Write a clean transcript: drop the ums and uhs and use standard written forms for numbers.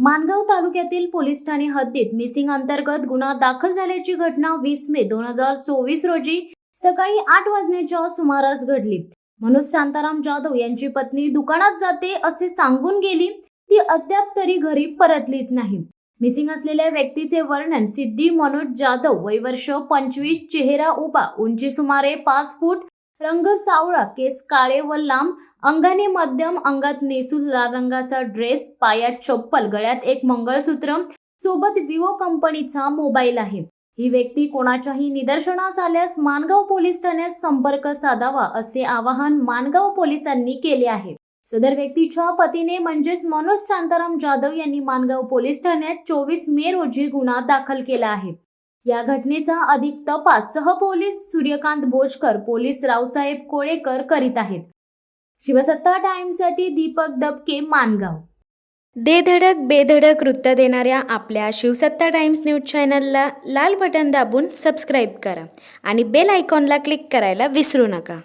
माणगाव तालुक्यातील पोलीस ठाणे हद्दीत मिसिंग अंतर्गत गुन्हा दाखल झाल्याची घटना 20 मे 2024 रोजी सकाळी 8 वाजण्याच्या सुमारास घडली। मनोज शांताराम जाधव यांची पत्नी दुकानात जाते असे सांगून गेली, ती अद्याप तरी घरी परतलीच नाही। मिसिंग असलेल्या व्यक्तीचे वर्णन सिद्धी मनोज जाधव, वय वर्ष 25, चेहरा उभा, उंची सुमारे 5 फूट, रंग सावळा, केस काळे व लांब, अंगाने मध्यम, अंगात नेसून लाल रंगाचा ड्रेस, पायात चप्पल, गळ्यात एक मंगळसूत्र, सोबत विवो कंपनीचा मोबाईल आहे। ही व्यक्ती कोणाच्याही निदर्शनास आल्यास माणगाव पोलीस ठाण्यात संपर्क साधावा असे आवाहन माणगाव पोलिसांनी केले आहे। सदर व्यक्तीच्या पतीने म्हणजेच मनोज शांताराम जाधव यांनी माणगाव पोलीस ठाण्यात 24 मे रोजी गुन्हा दाखल केला आहे। या घटनेचा अधिक तपास सहपोलीस सूर्यकांत भोजकर, पोलीस रावसाहेब कोळेकर करीत आहेत। शिवसत्ता टाइम्ससाठी दीपक दबके, माणगाव। दे धडक बेधडक वृत्त देणाऱ्या आपल्या शिवसत्ता टाइम्स न्यूज चॅनलला लाल बटन दाबून सबस्क्राईब करा आणि बेल आयकॉनला क्लिक करायला विसरू नका।